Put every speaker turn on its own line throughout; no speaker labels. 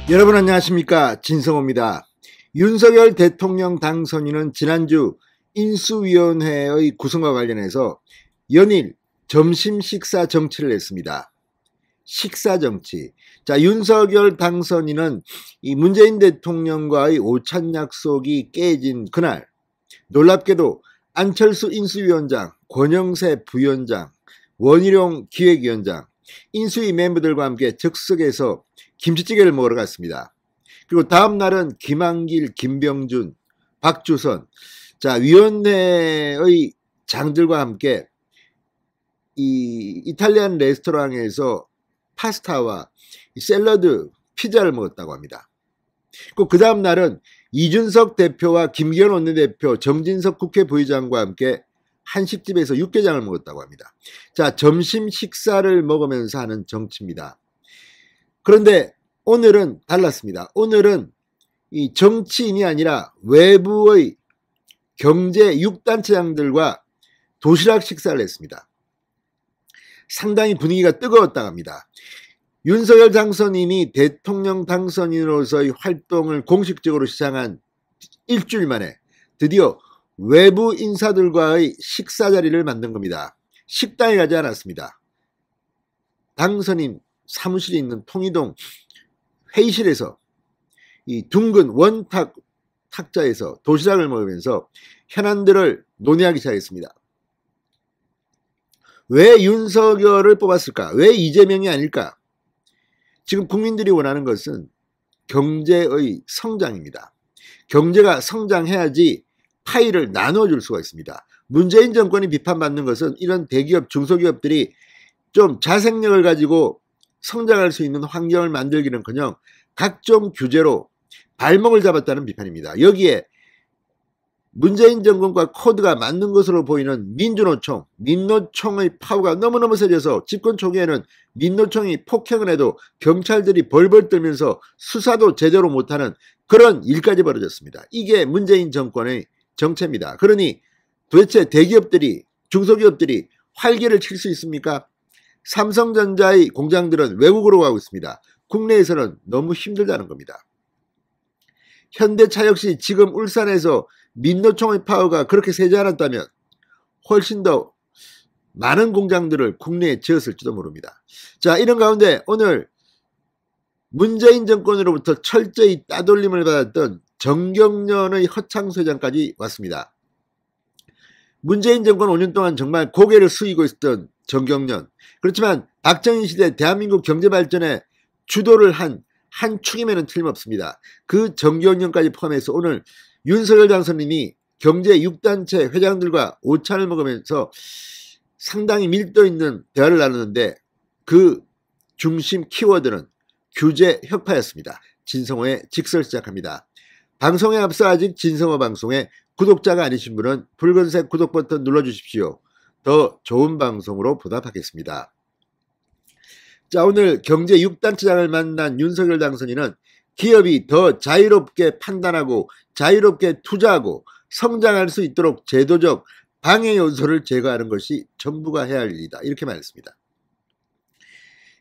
여러분 안녕하십니까, 진성호입니다. 윤석열 대통령 당선인은 지난주 인수위원회의 구성과 관련해서 연일 점심 식사 정치를 했습니다. 식사 정치. 자, 윤석열 당선인은 이 문재인 대통령과의 오찬 약속이 깨진 그날, 놀랍게도 안철수 인수위원장, 권영세 부위원장, 원희룡 기획위원장, 인수위 멤버들과 함께 즉석에서 김치찌개를 먹으러 갔습니다. 그리고 다음 날은 김한길, 김병준, 박주선, 자, 위원회의 장들과 함께 이 이탈리안 레스토랑에서 파스타와 샐러드, 피자를 먹었다고 합니다. 그 다음 날은 이준석 대표와 김기현 원내대표, 정진석 국회 부의장과 함께 한식집에서 육개장을 먹었다고 합니다. 자, 점심 식사를 먹으면서 하는 정치입니다. 그런데 오늘은 달랐습니다. 오늘은 이 정치인이 아니라 외부의 경제 6단체장들과 도시락 식사를 했습니다. 상당히 분위기가 뜨거웠다고 합니다. 윤석열 당선인이 대통령 당선인으로서의 활동을 공식적으로 시작한 일주일 만에 드디어 외부 인사들과의 식사 자리를 만든 겁니다. 식당에 가지 않았습니다. 당선인 사무실이 있는 통이동 회의실에서 이 둥근 원탁 탁자에서 도시락을 먹으면서 현안들을 논의하기 시작했습니다. 왜 윤석열을 뽑았을까? 왜 이재명이 아닐까? 지금 국민들이 원하는 것은 경제의 성장입니다. 경제가 성장해야지 파이를 나눠줄 수가 있습니다. 문재인 정권이 비판받는 것은 이런 대기업, 중소기업들이 좀 자생력을 가지고 성장할 수 있는 환경을 만들기는커녕 각종 규제로 발목을 잡았다는 비판입니다. 여기에 문재인 정권과 코드가 맞는 것으로 보이는 민주노총, 민노총의 파워가 너무너무 세져서 집권 초기에는 민노총이 폭행을 해도 경찰들이 벌벌 떨면서 수사도 제대로 못하는 그런 일까지 벌어졌습니다. 이게 문재인 정권의 정체입니다. 그러니 도대체 대기업들이, 중소기업들이 활기를 칠 수 있습니까? 삼성전자의 공장들은 외국으로 가고 있습니다. 국내에서는 너무 힘들다는 겁니다. 현대차 역시 지금 울산에서 민노총의 파워가 그렇게 세지 않았다면 훨씬 더 많은 공장들을 국내에 지었을지도 모릅니다. 자, 이런 가운데 오늘 문재인 정권으로부터 철저히 따돌림을 받았던 정경련의 허창수 회장까지 왔습니다. 문재인 정권 5년 동안 정말 고개를 숙이고 있었던 정경련. 그렇지만 박정희 시대 대한민국 경제발전에 주도를 한 축이면은 틀림없습니다. 그 정경련까지 포함해서 오늘 윤석열 당선인이 경제 6단체 회장들과 오찬을 먹으면서 상당히 밀도 있는 대화를 나누는데 그 중심 키워드는 규제 혁파였습니다. 진성호의 직설 시작합니다. 방송에 앞서 아직 진성호 방송에 구독자가 아니신 분은 붉은색 구독 버튼 눌러주십시오. 더 좋은 방송으로 보답하겠습니다. 자, 오늘 경제 6단체장을 만난 윤석열 당선인은 기업이 더 자유롭게 판단하고 자유롭게 투자하고 성장할 수 있도록 제도적 방해 요소를 제거하는 것이 정부가 해야 할 일이다. 이렇게 말했습니다.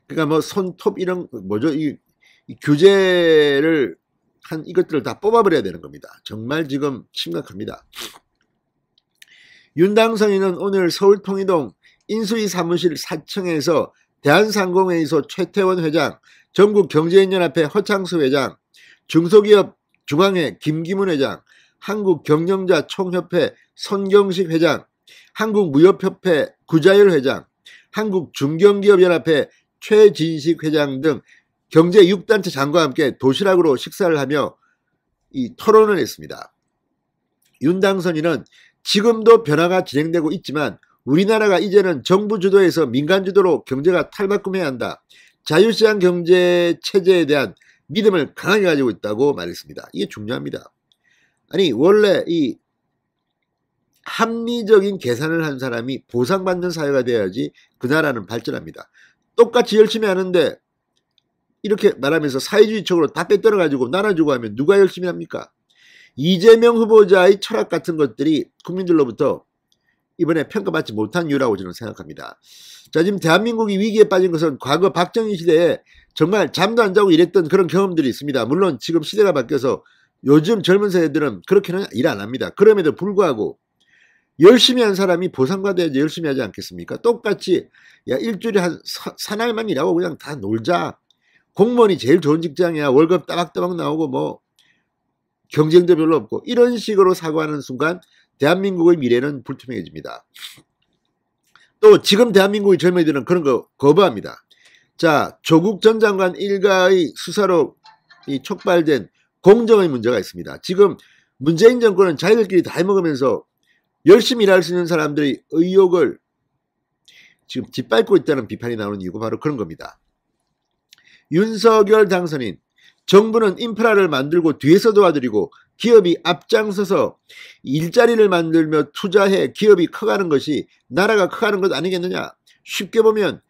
그러니까 뭐 손톱 이런 뭐죠? 이 규제를 한 이것들을 다 뽑아버려야 되는 겁니다. 정말 지금 심각합니다. 윤 당선인은 오늘 서울 통이동 인수위 사무실 4층에서 대한상공회의소 최태원 회장, 전국경제인연합회 허창수 회장, 중소기업 중앙회 김기문 회장, 한국경영자 총협회 손경식 회장, 한국무협협회 구자열 회장, 한국중견기업연합회 최진식 회장 등 경제 6단체 장과 함께 도시락으로 식사를 하며 이 토론을 했습니다. 윤 당선인은 지금도 변화가 진행되고 있지만 우리나라가 이제는 정부 주도에서 민간 주도로 경제가 탈바꿈해야 한다. 자유시장 경제 체제에 대한 믿음을 강하게 가지고 있다고 말했습니다. 이게 중요합니다. 아니 원래 이 합리적인 계산을 한 사람이 보상받는 사회가 되어야지 그 나라는 발전합니다. 똑같이 열심히 하는데 이렇게 말하면서 사회주의적으로 다 빼떨어 가지고 나눠주고 하면 누가 열심히 합니까? 이재명 후보자의 철학 같은 것들이 국민들로부터 이번에 평가받지 못한 이유라고 저는 생각합니다. 자, 지금 대한민국이 위기에 빠진 것은 과거 박정희 시대에 정말 잠도 안 자고 일했던 그런 경험들이 있습니다. 물론 지금 시대가 바뀌어서 요즘 젊은 세대들은 그렇게는 일 안 합니다. 그럼에도 불구하고 열심히 한 사람이 보상받아야지 열심히 하지 않겠습니까? 똑같이 야 일주일에 한 사날만 일하고 그냥 다 놀자. 공무원이 제일 좋은 직장이야. 월급 따박따박 나오고 뭐 경쟁도 별로 없고 이런 식으로 사고하는 순간 대한민국의 미래는 불투명해집니다. 또 지금 대한민국의 젊은이들은 그런 거 거부합니다. 자, 조국 전 장관 일가의 수사로 촉발된 공정의 문제가 있습니다. 지금 문재인 정권은 자기들끼리 다 해먹으면서 열심히 일할 수 있는 사람들의 의욕을 지금 짓밟고 있다는 비판이 나오는 이유가 바로 그런 겁니다. 윤석열 당선인, 정부는 인프라를 만들고 뒤에서 도와드리고 기업이 앞장서서 일자리를 만들며 투자해 기업이 커가는 것이 나라가 커가는 것 아니겠느냐. 쉽게 보면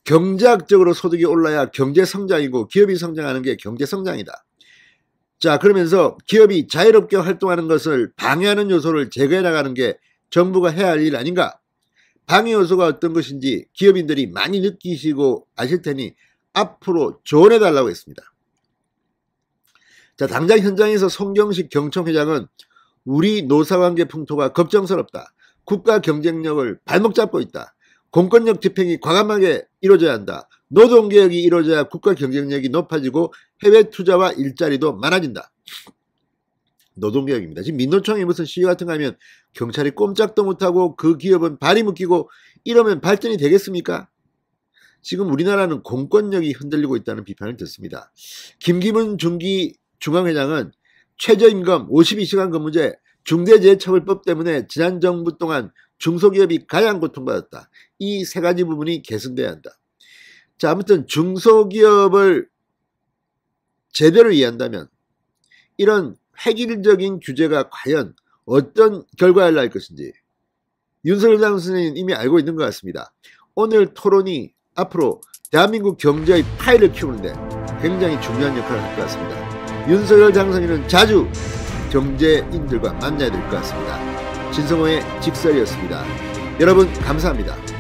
경제학적으로 소득이 올라야 경제성장이고 기업이 성장하는 게 경제성장이다. 자, 그러면서 기업이 자유롭게 활동하는 것을 방해하는 요소를 제거해 나가는 게 정부가 해야 할 일 아닌가? 방해 요소가 어떤 것인지 기업인들이 많이 느끼시고 아실 테니 앞으로 조언해 달라고 했습니다. 자, 당장 현장에서 송경식 경총회장은 우리 노사관계 풍토가 걱정스럽다. 국가 경쟁력을 발목 잡고 있다. 공권력 집행이 과감하게 이루어져야 한다. 노동개혁이 이루어져야 국가 경쟁력이 높아지고 해외 투자와 일자리도 많아진다. 노동개혁입니다. 지금 민노총이 무슨 시위 같은 거 하면 경찰이 꼼짝도 못하고 그 기업은 발이 묶이고 이러면 발전이 되겠습니까? 지금 우리나라는 공권력이 흔들리고 있다는 비판을 듣습니다. 김기문 중앙회장은 최저임금 52시간 근무제 중대재해처벌법 때문에 지난 정부 동안 중소기업이 가장 고통받았다. 이 세 가지 부분이 개선돼야 한다. 자, 아무튼 중소기업을 제대로 이해한다면 이런 획일적인 규제가 과연 어떤 결과를 낳을 것인지 윤석열 당선인은 이미 알고 있는 것 같습니다. 오늘 토론이 앞으로 대한민국 경제의 파이를 키우는데 굉장히 중요한 역할을 할 것 같습니다. 윤석열 당선인은 자주 경제인들과 만나야 될 것 같습니다. 진성호의 직설이었습니다. 여러분 감사합니다.